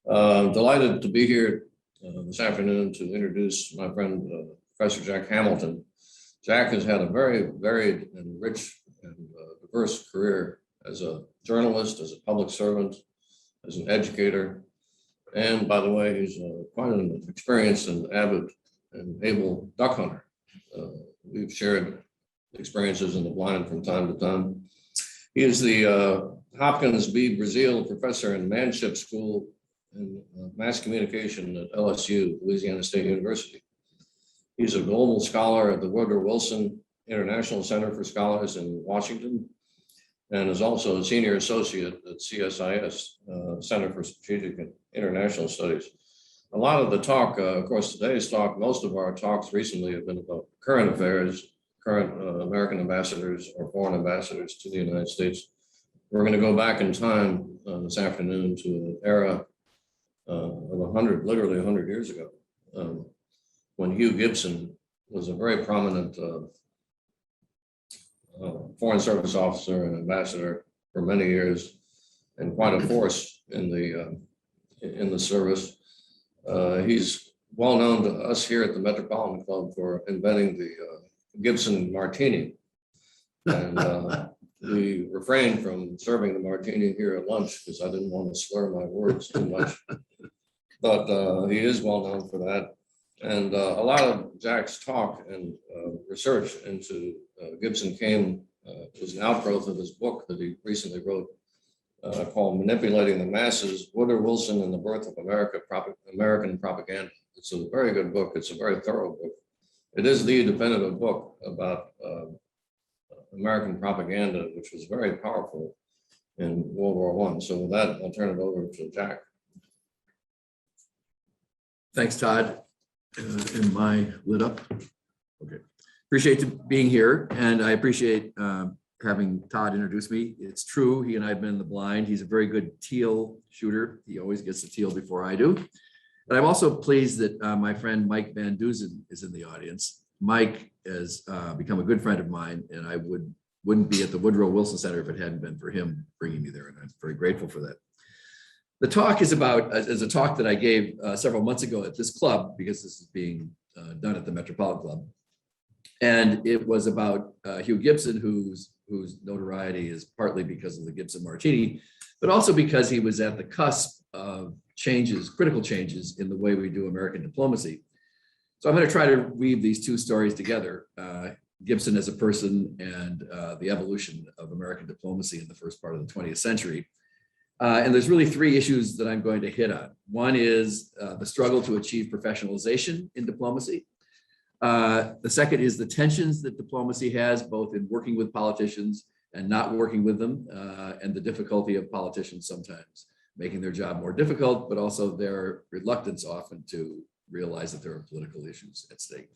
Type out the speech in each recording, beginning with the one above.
Delighted to be here this afternoon to introduce my friend, Professor Jack Hamilton. Jack has had a very varied and rich and diverse career as a journalist, as a public servant, as an educator. And by the way, he's quite an experienced and avid and able duck hunter. We've shared experiences in the blind from time to time. He is the Hopkins B. Brazil Professor in Manship School in Mass Communication at LSU, Louisiana State University. He's a global scholar at the Woodrow Wilson International Center for Scholars in Washington, and is also a senior associate at CSIS, Center for Strategic and International Studies. A lot of the talk, of course, today's talk, most of our talks recently have been about current affairs, current American ambassadors or foreign ambassadors to the United States. We're going to go back in time this afternoon to an era of literally 100 years ago, when Hugh Gibson was a very prominent Foreign Service officer and ambassador for many years, and quite a force in the service. He's well known to us here at the Metropolitan Club for inventing the Gibson Martini, and we refrained from serving the martini here at lunch because I didn't want to slur my words too much. But he is well known for that. And a lot of Jack's talk and research into Gibson was an outgrowth of his book that he recently wrote called Manipulating the Masses, Woodrow Wilson and the Birth of American Propaganda. It's a very good book. It's a very thorough book. It is the definitive book about American propaganda, which was very powerful in World War I. So with that, I'll turn it over to Jack. Thanks, Todd. Am I lit up? Okay. Appreciate being here, and I appreciate having Todd introduce me. It's true, he and I have been in the blind. He's a very good teal shooter. He always gets the teal before I do. But I'm also pleased that my friend Mike Van Duzen is in the audience. Mike has become a good friend of mine, and I wouldn't be at the Woodrow Wilson Center if it hadn't been for him bringing me there, and I'm very grateful for that. The talk is a talk that I gave several months ago at this club, because this is being done at the Metropolitan Club. And it was about Hugh Gibson, whose notoriety is partly because of the Gibson Martini, but also because he was at the cusp of critical changes in the way we do American diplomacy. So I'm going to try to weave these two stories together, Gibson as a person and the evolution of American diplomacy in the first part of the 20th century. And there's really three issues that I'm going to hit on. One is the struggle to achieve professionalization in diplomacy. The second is the tensions that diplomacy has, both in working with politicians and not working with them, and the difficulty of politicians sometimes making their job more difficult, but also their reluctance often to realize that there are political issues at stake.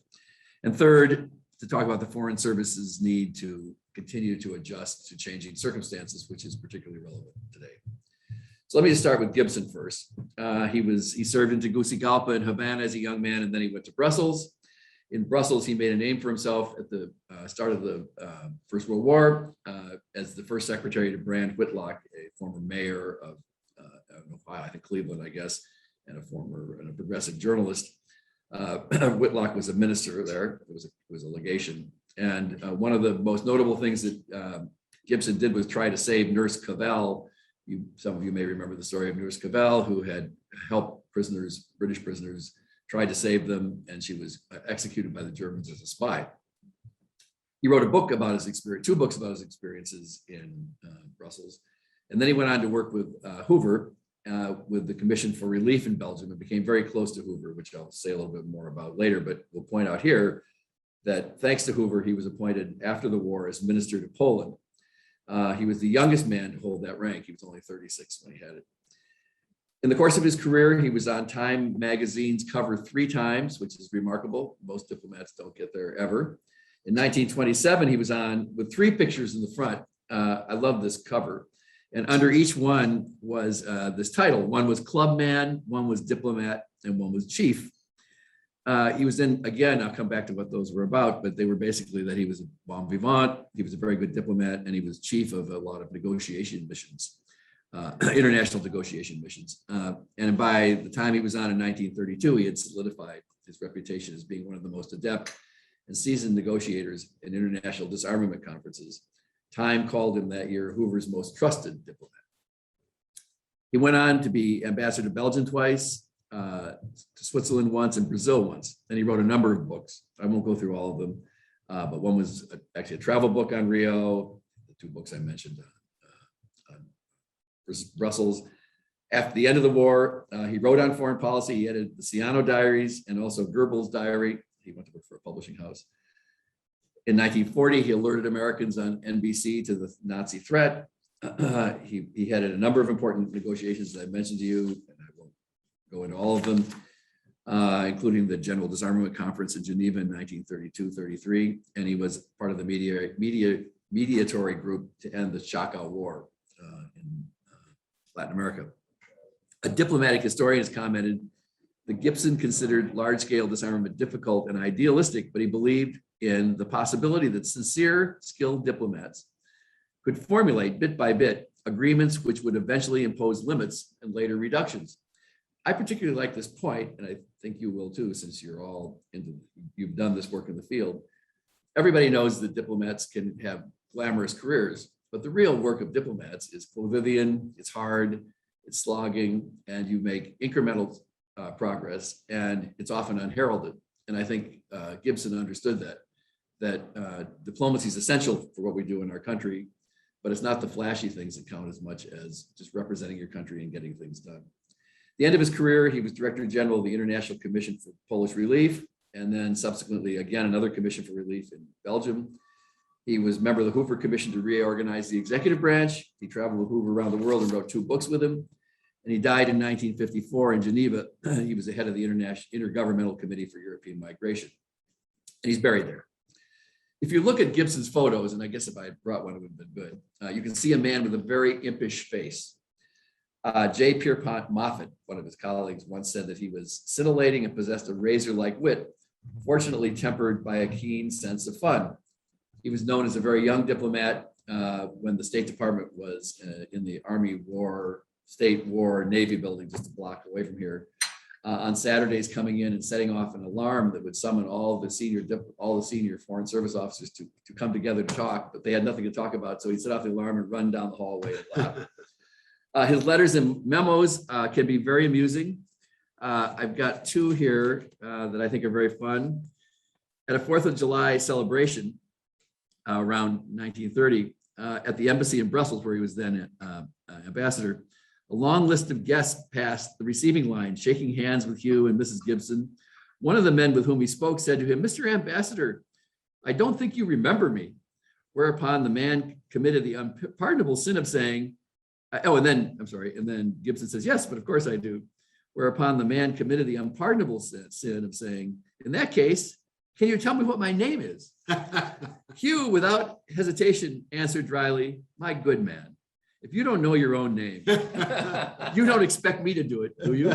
And third, to talk about the Foreign Service's need to continue to adjust to changing circumstances, which is particularly relevant today. So let me just start with Gibson first. He served in Tegucigalpa and Havana as a young man, and then he went to Brussels. In Brussels, he made a name for himself at the start of the First World War as the first secretary to Brand Whitlock, a former mayor of I think Cleveland, I guess, and a progressive journalist. Whitlock was a minister there. It was a legation. And one of the most notable things that Gibson did was try to save Nurse Cavell. Some of you may remember the story of Nurse Cavell, who had helped British prisoners, tried to save them, and she was executed by the Germans as a spy. He wrote a book about his experience, two books about his experiences in Brussels. And then he went on to work with Hoover, with the Commission for Relief in Belgium, and became very close to Hoover, which I'll say a little bit more about later, but we'll point out here that thanks to Hoover, he was appointed after the war as minister to Poland. He was the youngest man to hold that rank. He was only 36 when he had it. In the course of his career, he was on Time magazine's cover 3 times, which is remarkable. Most diplomats don't get there ever. In 1927, he was on with 3 pictures in the front. I love this cover. And under each one was this title. One was clubman, one was diplomat, and one was chief. He was in, again, I'll come back to what those were about, but they were basically that he was a bon vivant, he was a very good diplomat, and he was chief of a lot of negotiation missions. international negotiation missions. And by the time he was on in 1932, he had solidified his reputation as being one of the most adept and seasoned negotiators in international disarmament conferences. Time called him that year Hoover's most trusted diplomat. He went on to be ambassador to Belgium twice, to Switzerland once, and Brazil once. And he wrote a number of books. I won't go through all of them, but one was actually a travel book on Rio, the two books I mentioned on Brussels. After the end of the war, he wrote on foreign policy. He edited the Ciano diaries and also Goebbels' diary. He went to work for a publishing house. In 1940, he alerted Americans on NBC to the Nazi threat. He headed a number of important negotiations that I mentioned to you, and I won't go into all of them, including the General Disarmament Conference in Geneva in 1932-33, and he was part of the mediatory group to end the Chacao War in Latin America. A diplomatic historian has commented that Gibson considered large-scale disarmament difficult and idealistic, but he believed in the possibility that sincere, skilled diplomats could formulate bit by bit agreements which would eventually impose limits and later reductions. I particularly like this point, and I think you will too, since you've done this work in the field. Everybody knows that diplomats can have glamorous careers, but the real work of diplomats is quotidian, it's hard, it's slogging, and you make incremental progress, and it's often unheralded. And I think Gibson understood that diplomacy is essential for what we do in our country, but it's not the flashy things that count as much as just representing your country and getting things done. At the end of his career, he was Director General of the International Commission for Polish Relief, and then subsequently, again, another commission for relief in Belgium. He was a member of the Hoover Commission to reorganize the executive branch. He traveled with Hoover around the world and wrote 2 books with him. And he died in 1954 in Geneva. He was the head of the Intergovernmental Committee for European Migration. And he's buried there. If you look at Gibson's photos, and I guess if I brought one, it would have been good, you can see a man with a very impish face. J. Pierpont Moffat, one of his colleagues, once said that he was scintillating and possessed a razor-like wit, fortunately tempered by a keen sense of fun. He was known as a very young diplomat when the State Department was in the Army War, State War, Navy building just a block away from here. On Saturdays, coming in and setting off an alarm that would summon all the senior Foreign Service officers to come together to talk, but they had nothing to talk about. So he'd set off the alarm and run down the hallway and laugh. His letters and memos can be very amusing. I've got 2 here that I think are very fun. At a 4th of July celebration around 1930 at the embassy in Brussels, where he was then ambassador, a long list of guests passed the receiving line, shaking hands with Hugh and Mrs. Gibson. One of the men with whom he spoke said to him, "Mr. Ambassador, I don't think you remember me." Whereupon the man committed the unpardonable sin of saying, and then Gibson says, "Yes, but of course I do." Whereupon the man committed the unpardonable sin of saying, "In that case, can you tell me what my name is?" Hugh, without hesitation, answered dryly, "My good man, if you don't know your own name, you don't expect me to do it, do you?"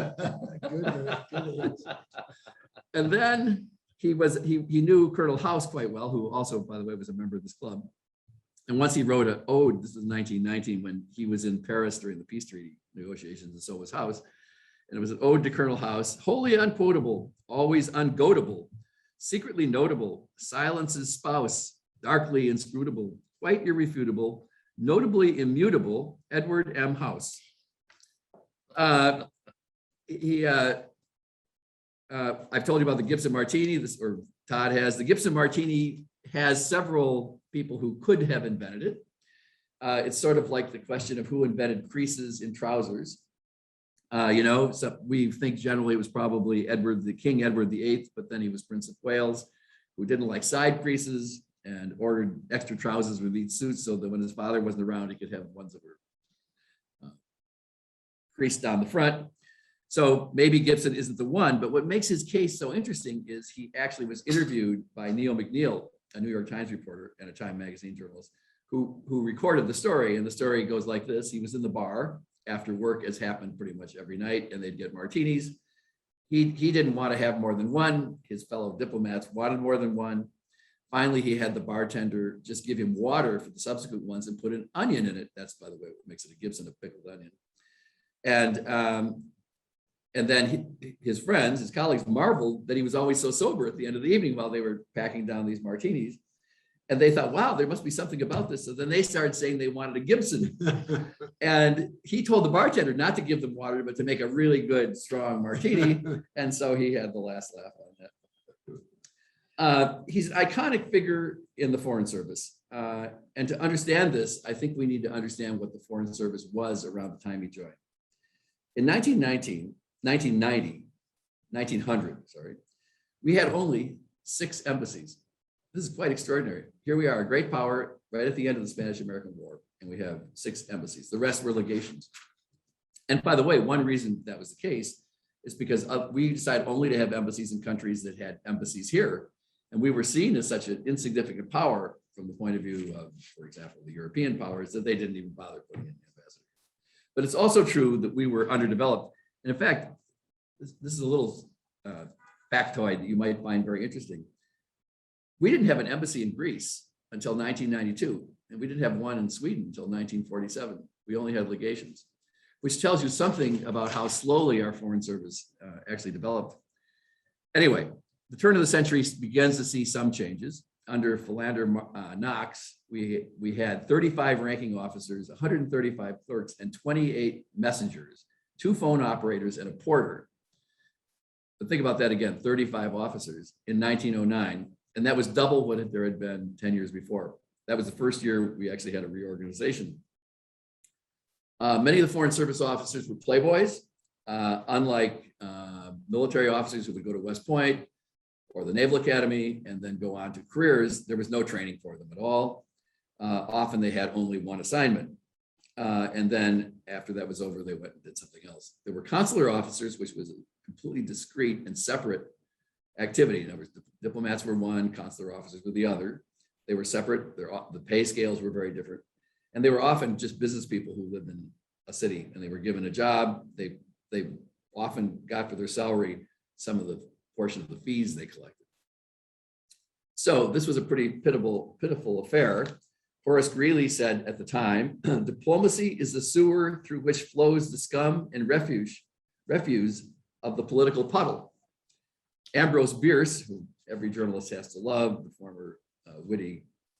And then he knew Colonel House quite well, who also, by the way, was a member of this club. And once he wrote an ode, this was 1919, when he was in Paris during the peace treaty negotiations, and so was House. And it was an ode to Colonel House: "Wholly unquotable, always ungoatable, secretly notable, silence's spouse, darkly inscrutable, quite irrefutable, notably immutable, Edward M. House." I've told you about the Gibson Martini, or Todd has. The Gibson Martini has several people who could have invented it. It's sort of like the question of who invented creases in trousers. So we think generally it was probably King Edward VIII, but then he was Prince of Wales, who didn't like side creases and ordered extra trousers with each suit so that when his father wasn't around, he could have ones that were creased down the front. So maybe Gibson isn't the one, but what makes his case so interesting is he actually was interviewed by Neil McNeil, a New York Times reporter and a Time magazine journalist, who recorded the story. And the story goes like this: he was in the bar after work, as happened pretty much every night, and they'd get martinis. He didn't want to have more than one. His fellow diplomats wanted more than one. Finally, he had the bartender just give him water for the subsequent ones and put an onion in it. That's, by the way, what makes it a Gibson, a pickled onion. And then his friends, his colleagues marveled that he was always so sober at the end of the evening while they were packing down these martinis. And they thought, wow, there must be something about this. So then they started saying they wanted a Gibson. And he told the bartender not to give them water, but to make a really good, strong martini. And so he had the last laugh on that. He's an iconic figure in the Foreign Service. And to understand this, I think we need to understand what the Foreign Service was around the time he joined. In 1990, we had only 6 embassies. This is quite extraordinary. Here we are, a great power right at the end of the Spanish-American War, and we have 6 embassies. The rest were legations. And by the way, one reason that was the case is because we decided only to have embassies in countries that had embassies here. And we were seen as such an insignificant power from the point of view of, for example, the European powers, that they didn't even bother putting in an ambassador. But it's also true that we were underdeveloped. And in fact, this is a little factoid that you might find very interesting. We didn't have an embassy in Greece until 1992, and we didn't have one in Sweden until 1947. We only had legations, which tells you something about how slowly our foreign service actually developed. Anyway, the turn of the century begins to see some changes. Under Philander Knox, we had 35 ranking officers, 135 clerks, and 28 messengers, 2 phone operators, and a porter. But think about that again, 35 officers in 1909. And that was double what there had been 10 years before. That was the first year we actually had a reorganization. Many of the Foreign Service officers were playboys, unlike military officers who would go to West Point or the Naval Academy and then go on to careers. There was no training for them at all. Often they had only one assignment. And then after that was over, they went and did something else. There were consular officers, which was a completely discrete and separate activity. In other words, the diplomats were one, consular officers were the other. They were separate. The pay scales were very different. And they were often just business people who lived in a city and they were given a job. They often got for their salary some of the portion of the fees they collected. So this was a pretty pitiful affair. Horace Greeley said at the time, diplomacy is the sewer through which flows the scum and refuse of the political puddle. Ambrose Bierce, who every journalist has to love, the former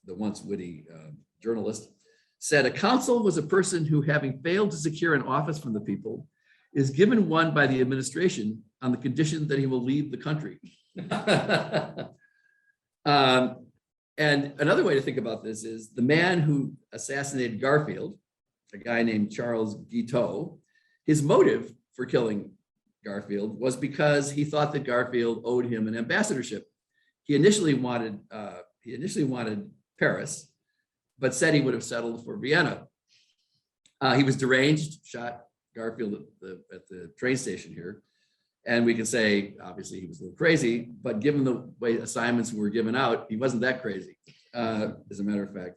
once witty journalist, said a consul was a person who, having failed to secure an office from the people, is given one by the administration on the condition that he will leave the country. And another way to think about this is the man who assassinated Garfield, a guy named Charles Guiteau, his motive for killing Garfield was because he thought that Garfield owed him an ambassadorship. He initially wanted Paris, but said he would have settled for Vienna. He was deranged, shot Garfield at the train station here. And we can say, obviously, he was a little crazy, but given the way assignments were given out, he wasn't that crazy, as a matter of fact.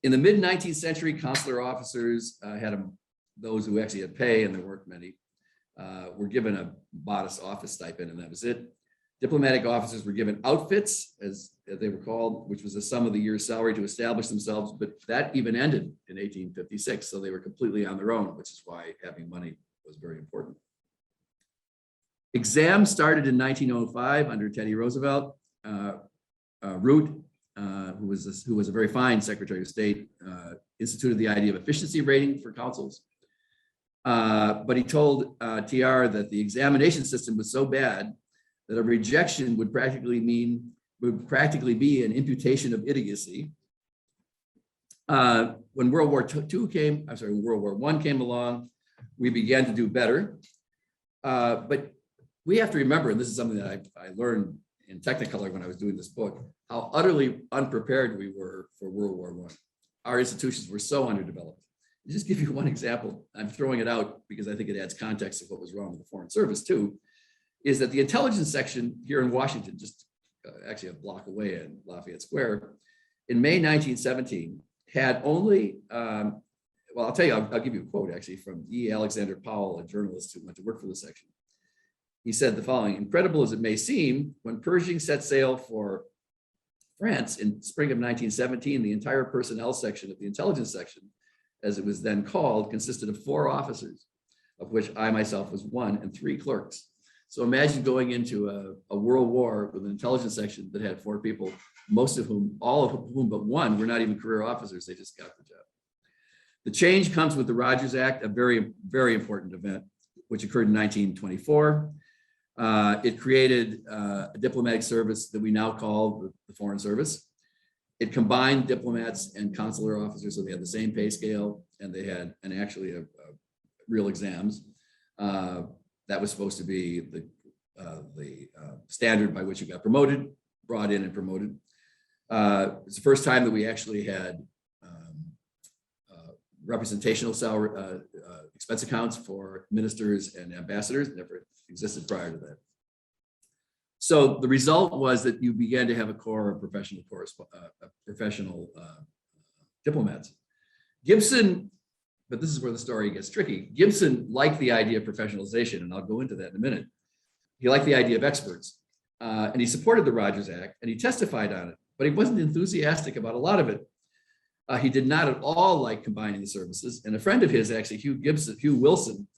In the mid-19th century, consular officers those who actually had pay, and there weren't many, were given a modest office stipend, and that was it. Diplomatic officers were given outfits, as they were called, which was a sum of the year's salary to establish themselves, but that even ended in 1856, so they were completely on their own, which is why having money was very important. Exams started in 1905 under Teddy Roosevelt. Root, who was a very fine Secretary of State, instituted the idea of efficiency rating for consuls. But he told TR that the examination system was so bad that a rejection would practically be an imputation of idiocy. When World War I came along, we began to do better. But we have to remember, and this is something that I learned in Technicolor when I was doing this book, how utterly unprepared we were for World War I. Our institutions were so underdeveloped. I'll just give you one example. I'm throwing it out because I think it adds context of what was wrong with the Foreign Service too, is that the intelligence section here in Washington, just actually a block away in Lafayette Square, in May 1917, had only, well, I'll tell you, I'll give you a quote actually from E. Alexander Powell, a journalist who went to work for the section. he said the following: incredible as it may seem, when Pershing set sail for France in spring of 1917, the entire personnel section of the intelligence section, as it was then called, consisted of 4 officers, of which I myself was one, and 3 clerks. So imagine going into a world war with an intelligence section that had 4 people, most of whom, all of whom but one, were not even career officers. They just got the job. The change comes with the Rogers Act, a very, very important event, which occurred in 1924. It created a diplomatic service that we now call the Foreign Service. It combined diplomats and consular officers, so they had the same pay scale, and they had actually real exams. That was supposed to be the standard by which you got promoted, brought in and promoted. It's the first time that we actually had representational salary expense accounts for ministers and ambassadors. Never existed prior to that. So the result was that you began to have a core of professional diplomats. Gibson, but this is where the story gets tricky. Gibson liked the idea of professionalization, and I'll go into that in a minute. He liked the idea of experts, and he supported the Rogers Act, and he testified on it, but he wasn't enthusiastic about a lot of it. He did not at all like combining the services, and a friend of his, actually, Hugh Wilson,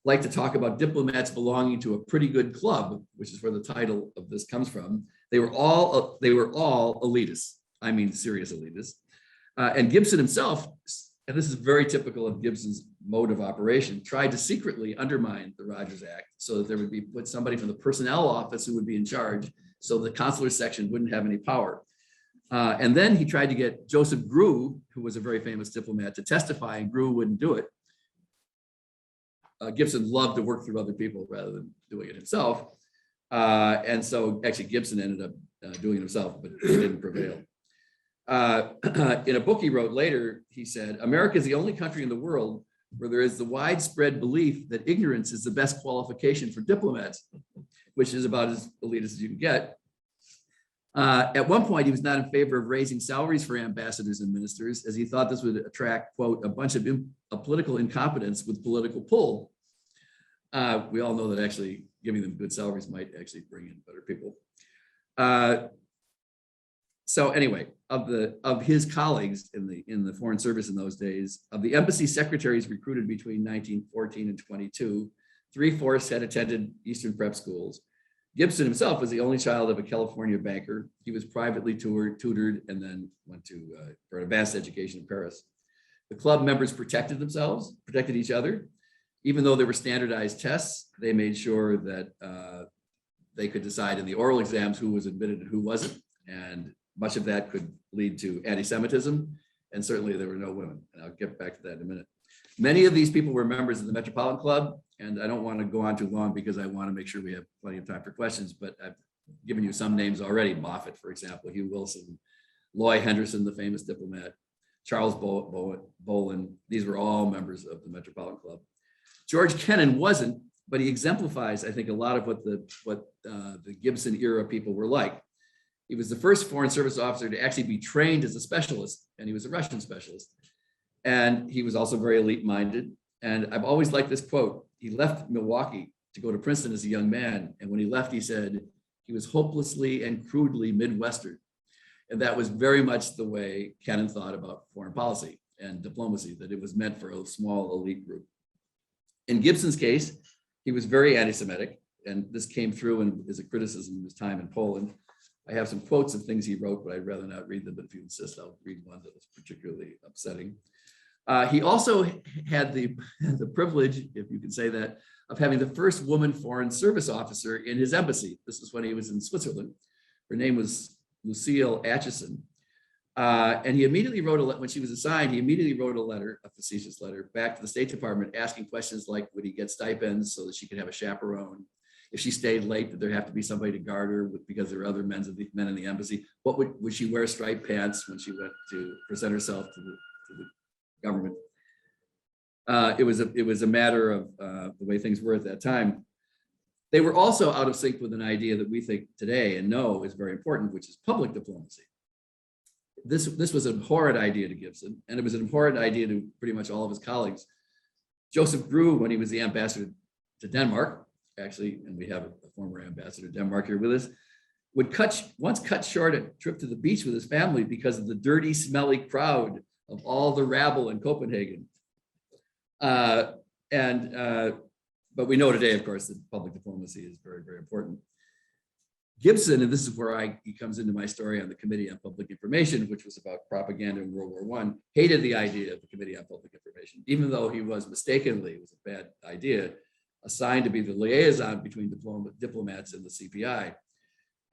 liked to talk about diplomats belonging to a pretty good club, which is where the title of this comes from. They were all elitists. I mean, serious elitists. And Gibson himself, and this is very typical of Gibson's mode of operation, tried to secretly undermine the Rogers Act so that there would be somebody from the personnel office who would be in charge, so the consular section wouldn't have any power. And then he tried to get Joseph Grew, who was a very famous diplomat, to testify, and Grew wouldn't do it. Gibson loved to work through other people rather than doing it himself. And so actually Gibson ended up doing it himself, but he didn't prevail. In a book he wrote later, he said, America is the only country in the world where there is the widespread belief that ignorance is the best qualification for diplomats, which is about as elitist as you can get. At one point, he was not in favor of raising salaries for ambassadors and ministers, as he thought this would attract, quote, a bunch of political incompetence with political pull. We all know that actually giving them good salaries might actually bring in better people. So anyway, of his colleagues in the Foreign Service in those days, of the embassy secretaries recruited between 1914 and 22, 3/4 had attended Eastern prep schools. Gibson himself was the only child of a California banker. He was privately tutored and then went for advanced education in Paris. The club members protected each other. Even though there were standardized tests, they made sure that they could decide in the oral exams who was admitted and who wasn't. And much of that could lead to anti-Semitism. And certainly there were no women. And I'll get back to that in a minute. Many of these people were members of the Metropolitan Club. And I don't want to go on too long because I want to make sure we have plenty of time for questions, but I've given you some names already. Moffat, for example, Hugh Wilson, Loy Henderson, the famous diplomat, Charles Bolin. These were all members of the Metropolitan Club. George Kennan wasn't, but he exemplifies, I think, a lot of what the Gibson era people were like. He was the first Foreign Service officer to actually be trained as a specialist, and he was a Russian specialist. And he was also very elite-minded. And I've always liked this quote. He left Milwaukee to go to Princeton as a young man. And when he left, he said he was hopelessly and crudely Midwestern. And that was very much the way Kennan thought about foreign policy and diplomacy, that it was meant for a small elite group. In Gibson's case, he was very anti-Semitic. And this came through as a criticism of his time in Poland. I have some quotes of things he wrote, but I'd rather not read them. But if you insist, I'll read one that was particularly upsetting. He also had the privilege, if you can say that, of having the first woman Foreign Service officer in his embassy. This was when he was in Switzerland. Her name was Lucille Atchison. And he immediately wrote when she was assigned, he immediately wrote a letter, a facetious letter, back to the State Department asking questions like, would he get stipends so that she could have a chaperone? If she stayed late, did there have to be somebody to guard her because there were other men in the embassy? What would she wear striped pants when she went to present herself to the government? It was a matter of the way things were at that time. They were also out of sync with an idea that we think today and know is very important, which is public diplomacy. This was an abhorrent idea to Gibson, and it was an abhorrent idea to pretty much all of his colleagues. Joseph Grew, when he was the ambassador to Denmark, actually, and we have a former ambassador Denmark here with us, would once cut short a trip to the beach with his family because of the dirty, smelly crowd of all the rabble in Copenhagen. But we know today, of course, that public diplomacy is very, very important. Gibson, and this is where he comes into my story on the Committee on Public Information, which was about propaganda in World War I, hated the idea of the Committee on Public Information, even though he was mistakenly, it was a bad idea, assigned to be the liaison between diplomats and the CPI.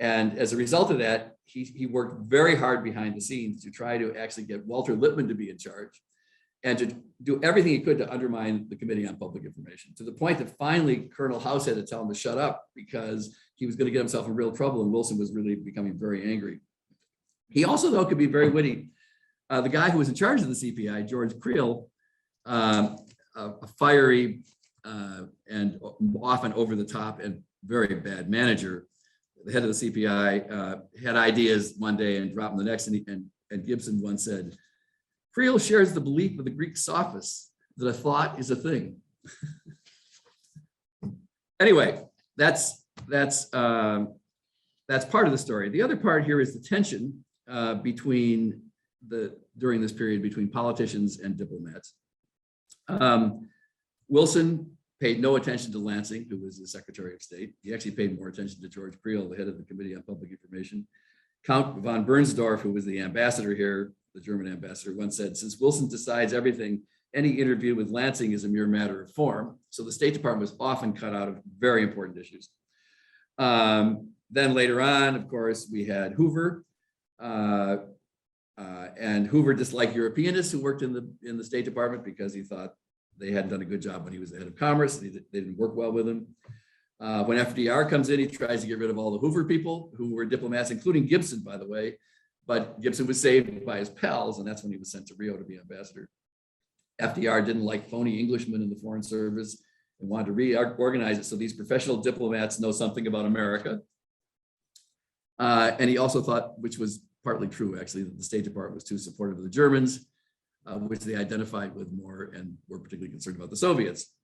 And as a result of that, he worked very hard behind the scenes to try to actually get Walter Lippmann to be in charge and to do everything he could to undermine the Committee on Public Information, to the point that finally Colonel House had to tell him to shut up because he was going to get himself in real trouble, and Wilson was really becoming very angry. He also, though, could be very witty. The guy who was in charge of the CPI, George Creel, a fiery and often over the top and very bad manager, the head of the CPI, had ideas one day and dropped them the next, and Gibson once said, "Creel shares the belief of the Greek sophists that a thought is a thing." Anyway, that's part of the story. The other part here is the tension during this period between politicians and diplomats. Wilson paid no attention to Lansing, who was the Secretary of State. He actually paid more attention to George Creel, the head of the Committee on Public Information. Count von Bernstorff, who was the ambassador here, the German ambassador, once said, "Since Wilson decides everything, any interview with Lansing is a mere matter of form." So the State Department was often cut out of very important issues. Then later on, of course, we had Hoover, and Hoover disliked Europeanists who worked in the State Department because he thought they hadn't done a good job when he was the head of commerce. They didn't work well with him. When FDR comes in, he tries to get rid of all the Hoover people who were diplomats, including Gibson, by the way. But Gibson was saved by his pals, and that's when he was sent to Rio to be ambassador. FDR didn't like phony Englishmen in the Foreign Service and wanted to reorganize it so these professional diplomats know something about America. And he also thought, which was partly true actually, that the State Department was too supportive of the Germans, which they identified with more and were particularly concerned about the Soviets.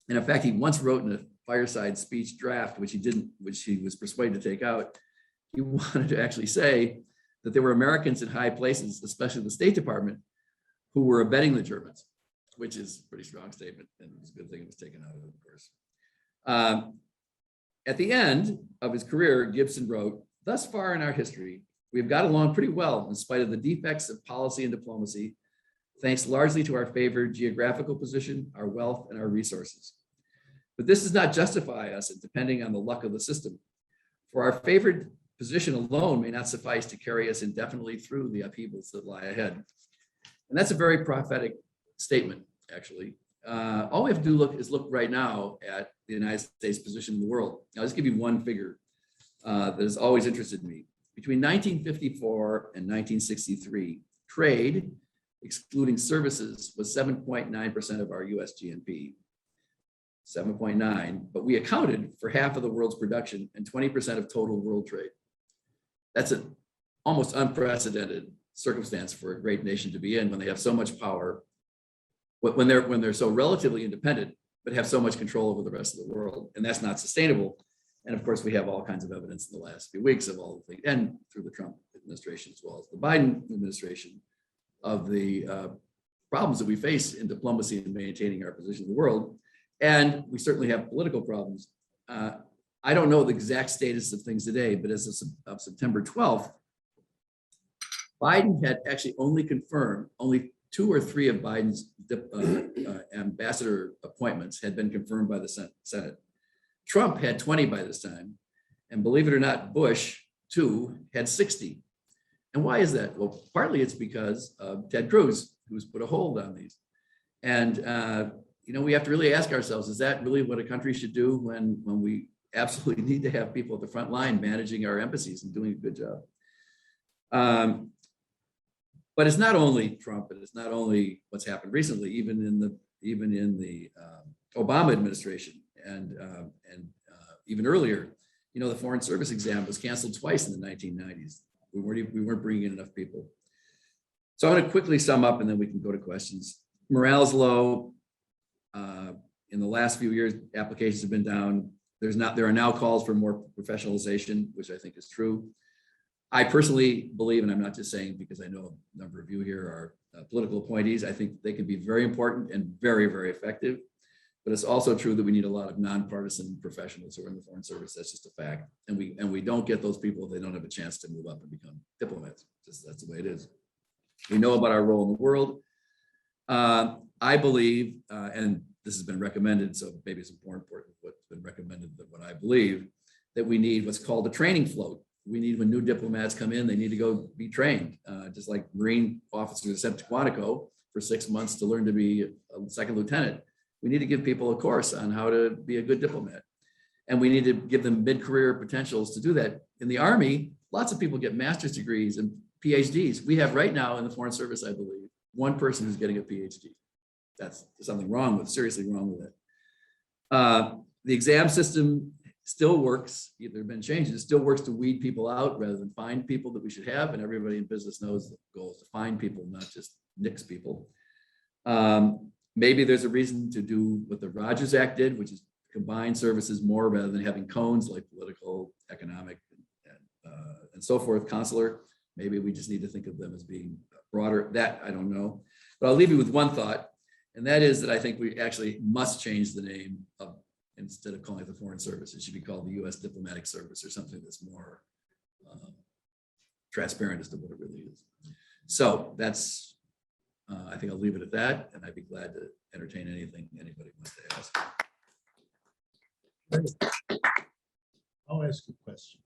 And in fact, he once wrote in a fireside speech draft, which he was persuaded to take out, he wanted to actually say that there were Americans in high places, especially the State Department, who were abetting the Germans, which is a pretty strong statement, and it was a good thing it was taken out of it, of course. At the end of his career, Gibson wrote, "Thus far in our history, we have got along pretty well in spite of the defects of policy and diplomacy, thanks largely to our favored geographical position, our wealth, and our resources. But this does not justify us in depending on the luck of the system, for our favored position alone may not suffice to carry us indefinitely through the upheavals that lie ahead." And that's a very prophetic statement, actually. All we have to do is look right now at the United States position in the world. I'll just give you one figure that has always interested me. Between 1954 and 1963, trade, excluding services, was 7.9% of our US GNP. 7.9, but we accounted for half of the world's production and 20% of total world trade. That's an almost unprecedented circumstance for a great nation to be in when they have so much power, when they're so relatively independent, but have so much control over the rest of the world. And that's not sustainable. And of course, we have all kinds of evidence in the last few weeks of all the things, and through the Trump administration as well as the Biden administration, of the problems that we face in diplomacy and maintaining our position in the world. And we certainly have political problems. I don't know the exact status of things today, but as of September 12th, Biden had actually only 2 or 3 of Biden's ambassador appointments had been confirmed by the Senate. Trump had 20 by this time. And believe it or not, Bush, too, had 60. And why is that? Well, partly it's because of Ted Cruz, who's put a hold on these. And we have to really ask ourselves, is that really what a country should do when we absolutely need to have people at the front line managing our embassies and doing a good job? But it's not only Trump, and it's not only what's happened recently, even in the Obama administration and even earlier, the Foreign Service exam was canceled twice in the 1990s. We weren't bringing in enough people. So I'm going to quickly sum up, and then we can go to questions. Morale is low. In the last few years, applications have been down. there are now calls for more professionalization, which I think is true. I personally believe, and I'm not just saying because I know a number of you here are political appointees, I think they can be very important and very, very effective. But it's also true that we need a lot of nonpartisan professionals who are in the Foreign Service. That's just a fact. And we don't get those people if they don't have a chance to move up and become diplomats. That's the way it is. We know about our role in the world. I believe, and this has been recommended, so maybe it's more important what's been recommended than what I believe, that we need what's called a training float. We need, when new diplomats come in, they need to go be trained, just like Marine officers are sent to Quantico for 6 months to learn to be a second lieutenant. We need to give people a course on how to be a good diplomat. And we need to give them mid-career potentials to do that. In the Army, lots of people get master's degrees and PhDs. We have right now in the Foreign Service, I believe, one person who's getting a PhD. That's something wrong with, seriously wrong with it. The exam system still works. There have been changes. It still works to weed people out rather than find people that we should have. And everybody in business knows the goal is to find people, not just nix people. Maybe there's a reason to do what the Rogers Act did, which is combine services more rather than having cones like political, economic, and so forth, consular. Maybe we just need to think of them as being broader. That I don't know. But I'll leave you with one thought, and that is that I think we actually must change the name of, instead of calling it the Foreign Service, it should be called the U.S. Diplomatic Service or something that's more transparent as to what it really is. So that's, I think I'll leave it at that, and I'd be glad to entertain anything anybody wants to ask. I'll ask a question.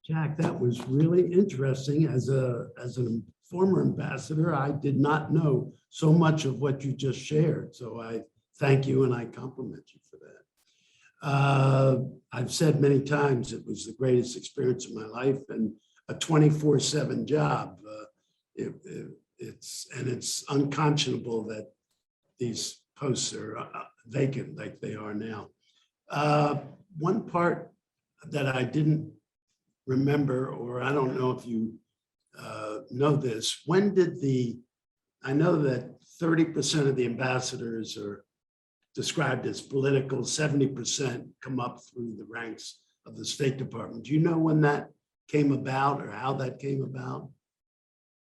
Jack, that was really interesting. As a former ambassador, I did not know so much of what you just shared. So I thank you and I compliment you for that. I've said many times it was the greatest experience of my life and a 24/7 job. It's unconscionable that these posts are vacant like they are now. One part that I didn't remember, or I don't know if you know this, when did I know that 30% of the ambassadors are described as political, 70% come up through the ranks of the State Department. Do you know when that came about or how that came about?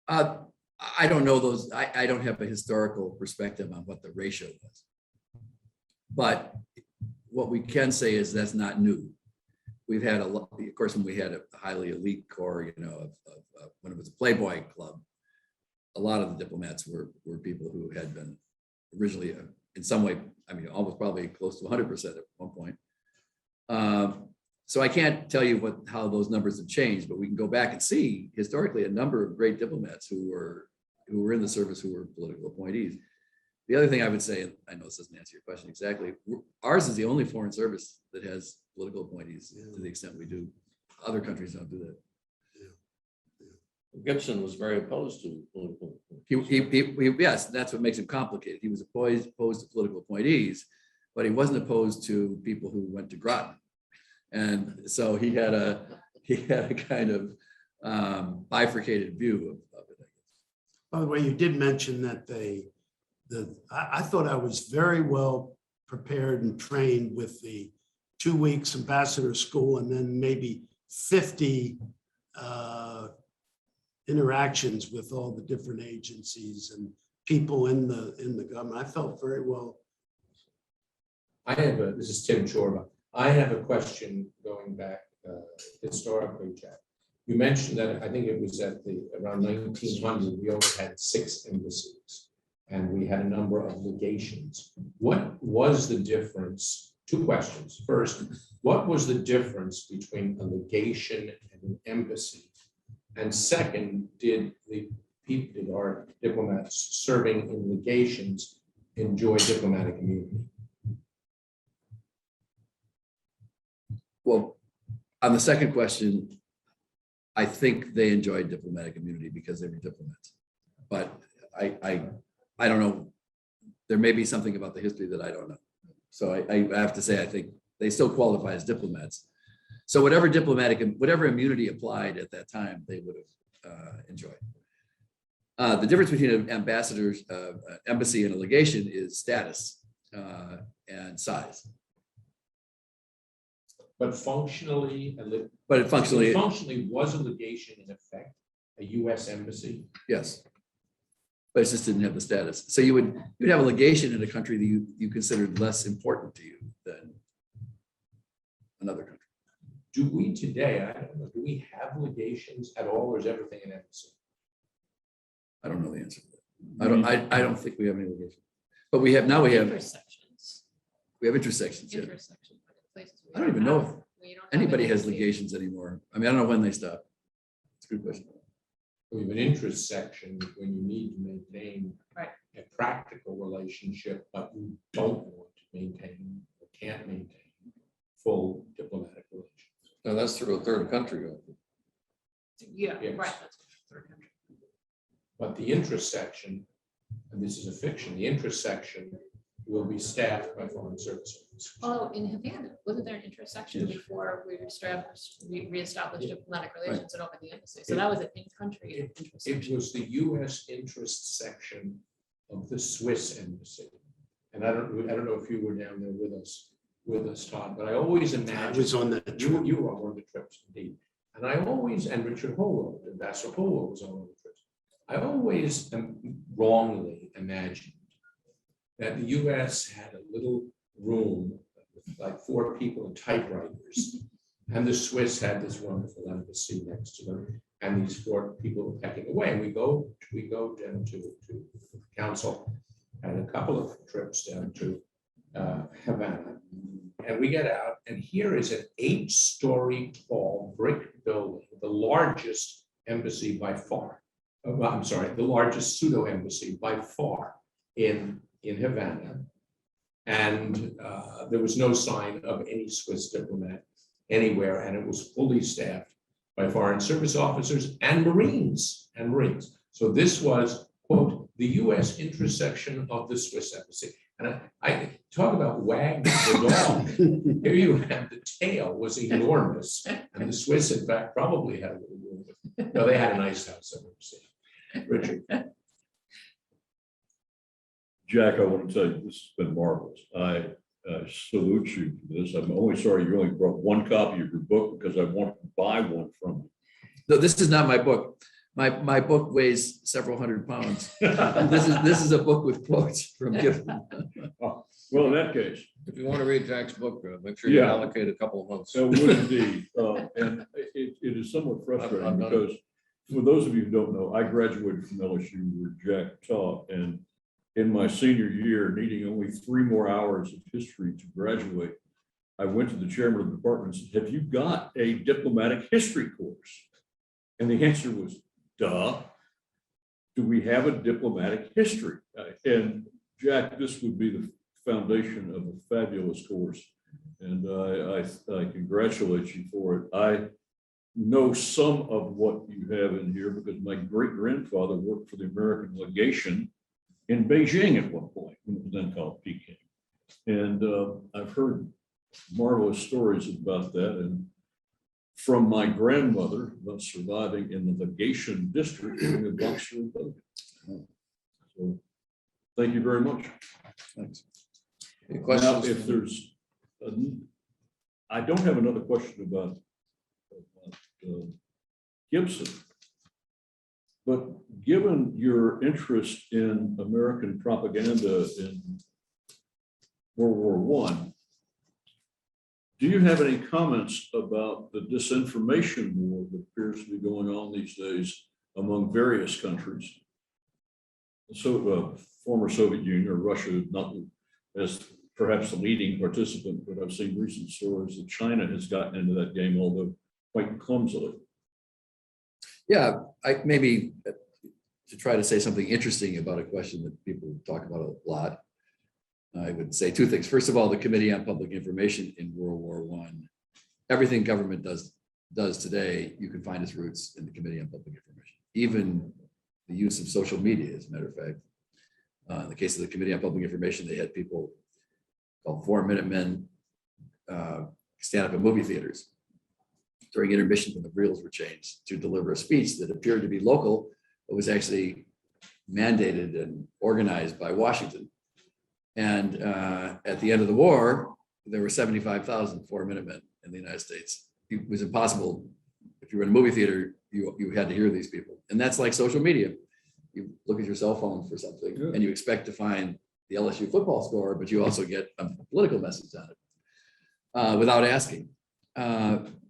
I don't know those. I don't have a historical perspective on what the ratio was. But what we can say is that's not new. We've had a lot, of course, when we had a highly elite corps, you know, when it was a Playboy club, a lot of the diplomats were people who had been originally in some way, I mean, almost probably close to 100% at one point. So I can't tell you how those numbers have changed, but we can go back and see historically a number of great diplomats who were in the service who were political appointees. The other thing I would say, and I know this doesn't answer your question exactly, ours is the only foreign service that has political appointees to the extent we do. Other countries don't do that. Gibson was very opposed to political. Yes, that's what makes him complicated. He was opposed to political appointees, but he wasn't opposed to people who went to Groton. And so he had a kind of bifurcated view of it. By the way, you did mention that I thought I was very well prepared and trained with the 2 weeks ambassador school and then maybe 50 interactions with all the different agencies and people in the government. I felt very well. This is Tim Chorba. I have a question going back historically, Jack. You mentioned that I think it was around 1900, we only had 6 embassies and we had a number of legations. What was the difference? 2 questions. First, what was the difference between a legation and an embassy? And second, did our diplomats serving in legations enjoy diplomatic immunity? Well, on the second question, I think they enjoyed diplomatic immunity because they were diplomats. But I don't know. There may be something about the history that I don't know. So I have to say, I think they still qualify as diplomats. So whatever immunity applied at that time, they would have enjoyed. The difference between an ambassador's embassy and a legation is status. and size. But functionally, But it functionally, was a legation in effect a U.S. embassy? yes. But it just didn't have the status. So you'd have a legation in a country that you considered less important to you than another country. Do we today, I don't know, do we have legations at all, or is everything an embassy? I don't know the answer to that. I don't think we have any legation. But we have Intersections. intersections. Yeah. Intersections. Places we I don't even know if we don't have anybody any has legacy. legations anymore. I mean, I don't know when they stop. It's a good question. We have an intersection when you need to maintain Right. a practical relationship, but you don't want to maintain or can't maintain full diplomatic relations. And that's through a third country. Yeah, Yes. right. That's third country. But the intersection, and this is a fiction, the intersection will be staffed by foreign service officers. Oh, in Havana, wasn't there an intersection Yes. before we reestablished diplomatic relations and opened the embassy? So that was an in-country It intersection. was the U.S. interest section of the Swiss embassy. And I don't know if you were down there with us, Todd, but I always I imagined. was on that trip. You were on one of the trips, indeed. And I always, and Richard Holwell, Ambassador Holwell was on one of the trips. I always wrongly imagined that the US had a little room with like 4 people and typewriters. And the Swiss had this wonderful embassy next to them. And these 4 people were pecking away. And we go down to the council, and a couple of trips down to Havana. And we get out, and here is an 8-story tall brick building, the largest embassy by far. Well, I'm sorry, the largest pseudo embassy by far in Havana. And there was no sign of any Swiss diplomat anywhere, and it was fully staffed by foreign service officers and Marines. So this was, quote, the US intersection of the Swiss embassy. And I talk about wag the dog. Here you have the tail was enormous, and the Swiss, in fact, probably had a little room. No, they had a nice house, I've never seen. Richard. Jack, I want to tell you, this has been marvelous. I salute you for this. I'm only sorry you only brought one copy of your book because I want to buy one from you. No, this is not my book. My book weighs several hundred pounds. This is a book with quotes from Giffen. Well, in that case, If you want to read Jack's book, make sure you Yeah. allocate a couple of months. it would indeed. And it is somewhat frustrating I've done it. because for those of you who don't know, I graduated from LSU where Jack taught, and in my senior year, needing only 3 more hours of history to graduate, I went to the chairman of the department and said, "Have you got a diplomatic history course?" And the answer was, "Duh. Do we have a diplomatic history?" And Jack, this would be the foundation of a fabulous course. And I congratulate you for it. I know some of what you have in here because my great grandfather worked for the American legation in Beijing at one point, when it was then called Peking. And I've heard marvelous stories about that. And from my grandmother about surviving in the legation district during the Boxer Rebellion. So thank you very much. Thanks. Any Now, questions? if there's, I don't have another question about Gibson. But given your interest in American propaganda in World War I, do you have any comments about the disinformation war that appears to be going on these days among various countries? So, former Soviet Union or Russia, not as perhaps the leading participant, but I've seen recent stories that China has gotten into that game, although quite clumsily. Yeah, I maybe to try to say something interesting about a question that people talk about a lot. I would say 2 things. First of all, the Committee on Public Information in World War I, everything government does today, you can find its roots in the Committee on Public Information. Even the use of social media, as a matter of fact. In the case of the Committee on Public Information, they had people called 4-minute men stand up in movie theaters during intermission when the reels were changed to deliver a speech that appeared to be local, but was actually mandated and organized by Washington. And at the end of the war, there were 75,000 4-Minutemen in the United States. It was impossible. If you were in a movie theater, you had to hear these people. And that's like social media. You look at your cell phone for something and you expect to find the LSU football score, but you also get a political message on it without asking.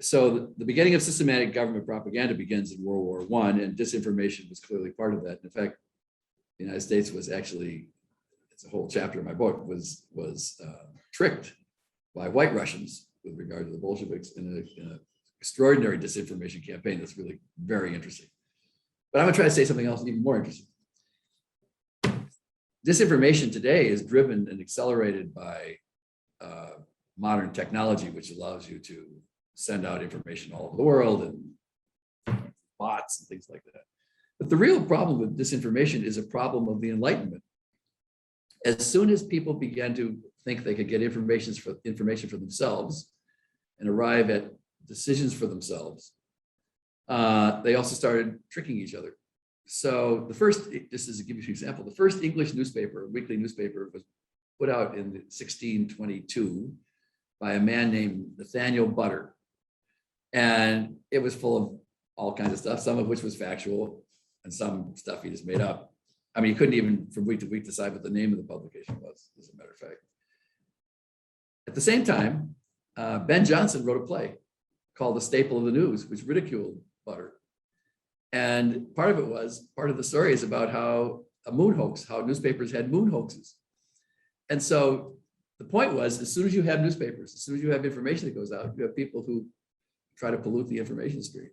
So the beginning of systematic government propaganda begins in World War I, and disinformation was clearly part of that. In fact, the United States was actually, it's a whole chapter in my book, was tricked by White Russians with regard to the Bolsheviks in an extraordinary disinformation campaign that's really very interesting. But I'm gonna try to say something else even more interesting. Disinformation today is driven and accelerated by modern technology, which allows you to send out information all over the world and bots and things like that. But the real problem with disinformation is a problem of the Enlightenment. As soon as people began to think they could get information for themselves and arrive at decisions for themselves, they also started tricking each other. So the first, just as to give you an example, the first English newspaper, weekly newspaper, was put out in 1622 by a man named Nathaniel Butter. And it was full of all kinds of stuff, some of which was factual and some stuff he just made up. I mean, you couldn't even from week to week decide what the name of the publication was, as a matter of fact. At the same time, Ben Jonson wrote a play called The Staple of the News, which ridiculed Butter. And part of the story is about how a moon hoax, how newspapers had moon hoaxes. And so the point was, as soon as you have newspapers, as soon as you have information that goes out, you have people who try to pollute the information stream,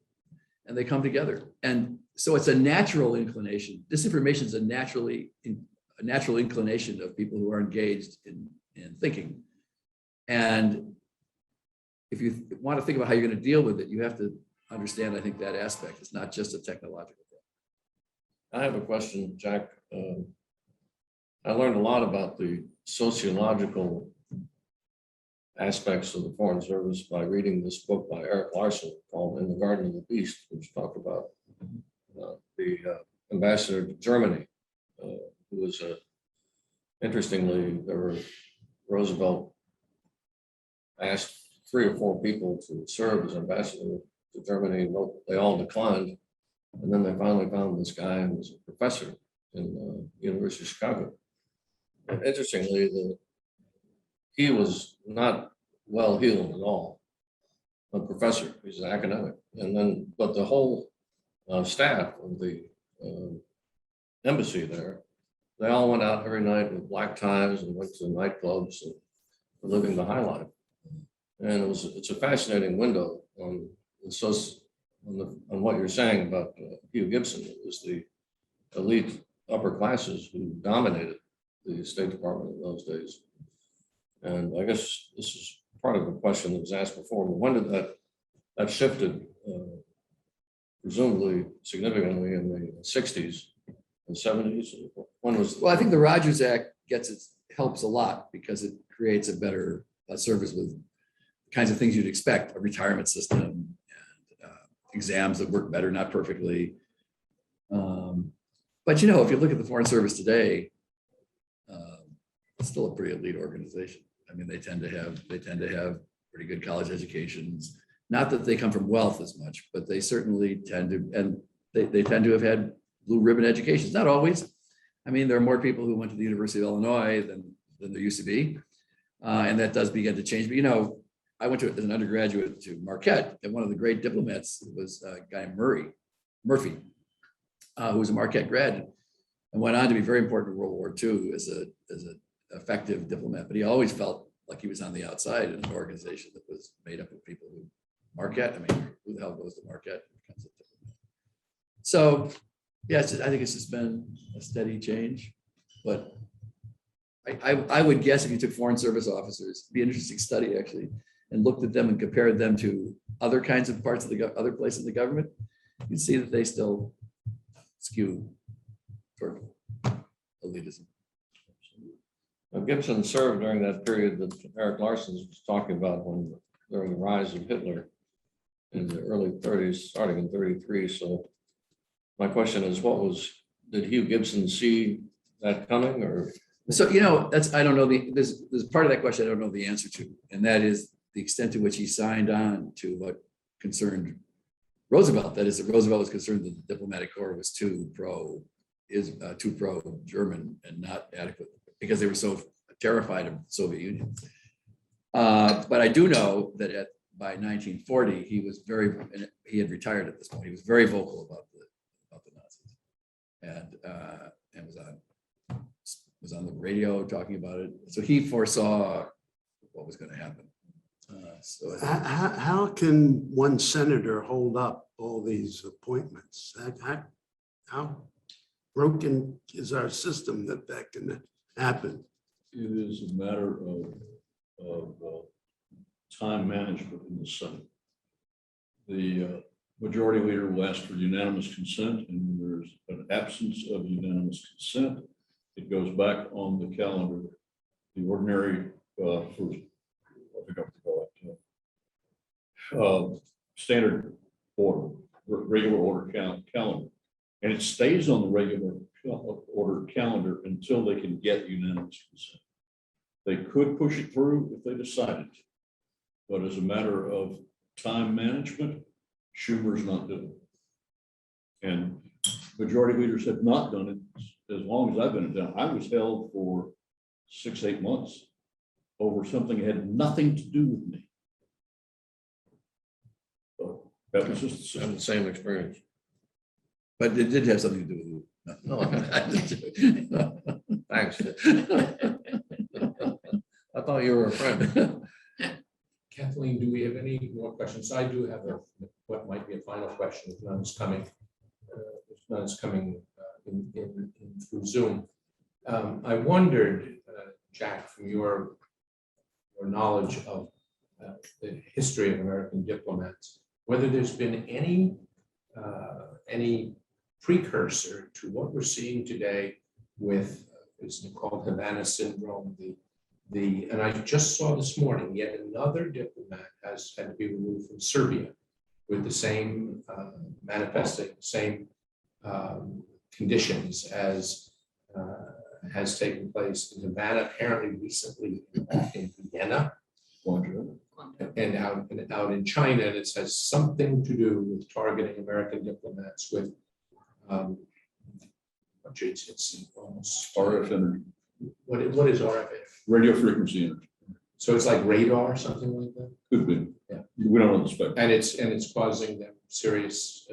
and they come together. And so it's a natural inclination. Disinformation is a natural inclination of people who are engaged in thinking. And if you want to think about how you're going to deal with it, you have to understand, I think, that aspect. It's not just a technological problem. I have a question, Jack. I learned a lot about the sociological aspects of the Foreign Service by reading this book by Eric Larson called In the Garden of the Beast, which talked about the ambassador to Germany, who was interestingly, Roosevelt asked 3 or 4 people to serve as ambassador to Germany. They all declined. And then they finally found this guy who was a professor in the University of Chicago. And interestingly, he was not well-heeled at all, a professor, he's an academic. And then, but the whole staff of the embassy there, they all went out every night with black ties and went to nightclubs and were living the high life. And it's a fascinating window on what you're saying about Hugh Gibson. It was the elite upper classes who dominated the State Department in those days. And I guess this is part of the question that was asked before, but when did that shifted presumably significantly in the 60s and 70s? When was? Well, I think the Rogers Act helps a lot because it creates a better service with the kinds of things you'd expect, a retirement system and exams that work better, not perfectly. But you know, if you look at the Foreign Service today, it's still a pretty elite organization. I mean, they tend to have pretty good college educations. Not that they come from wealth as much, but they certainly tend to, and they tend to have had blue ribbon educations. Not always. I mean, there are more people who went to the University of Illinois than there used to be, and that does begin to change. But you know, I went to as an undergraduate to Marquette, and one of the great diplomats was a guy Murphy, who was a Marquette grad and went on to be very important in World War II as an effective diplomat. But he always felt like he was on the outside in an organization that was made up of people who Marquette. I mean, who the hell goes to Marquette? So, yes, I think it's just been a steady change. But I would guess if you took Foreign Service officers, it'd be an interesting study actually, and looked at them and compared them to other kinds of parts of the other places in the government, you'd see that they still skew toward elitism. Gibson served during that period that Eric Larson was talking about during the rise of Hitler in the early 30s, starting in 33. So my question is, did Hugh Gibson see that coming, or So, I don't know there's part of that question I don't know the answer to, and that is the extent to which he signed on to what concerned Roosevelt. That is, that Roosevelt was concerned that the diplomatic corps was too pro-German and not adequate because they were so terrified of the Soviet Union. But I do know that by 1940, he had retired at this point. He was very vocal about the Nazis, and was on the radio talking about it. So he foresaw what was going to happen. How can one senator hold up all these appointments? How broken is our system that can happen? It is a matter of time management in the Senate. The majority leader will ask for unanimous consent, and when there's an absence of unanimous consent, it goes back on the calendar. The ordinary, standard order, regular order calendar, and it stays on the regular order calendar until they can get unanimous consent. They could push it through if they decided to, but as a matter of time management, Schumer's not doing it. And majority leaders have not done it as long as I've been in town. I was held for 6-8 months over something that had nothing to do with me. So that was just I have the same experience. But it did have something to do with you. No, thanks. I thought you were a friend. Kathleen, do we have any more questions? I do have what might be a final question if none is coming. If none is coming in through Zoom. I wondered, Jack, from your knowledge of the history of American diplomats, whether there's been any precursor to what we're seeing today with it's called Havana Syndrome. And I just saw this morning yet another diplomat has had to be removed from Serbia with the same manifesting same conditions as has taken place in Havana, apparently recently in Vienna, and out in China. And it has something to do with targeting American diplomats with it's almost RF energy, what is RF? radio frequency energy. So it's like radar or something like that? Could be. Yeah. We don't know the spectrum. And it's causing them serious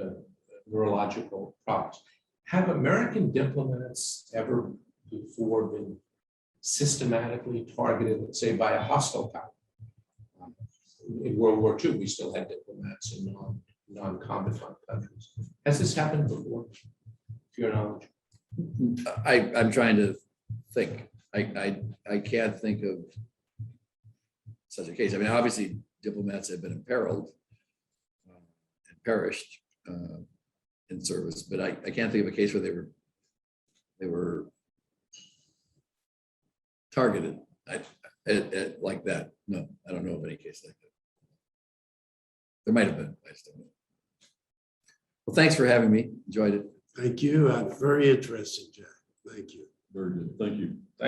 neurological problems. Have American diplomats ever before been systematically targeted, let's say, by a hostile power? In World War II, we still had diplomats in non-combatant countries. Has this happened before, to your knowledge? I'm trying to think. I can't think of such a case. I mean, obviously, diplomats have been imperiled and perished in service, but I can't think of a case where they were targeted like that. No, I don't know of any case like that. There might have been. I just don't know. Well, thanks for having me. Enjoyed it. Thank you. Very interesting, Jack. Thank you. Very good. Thank you.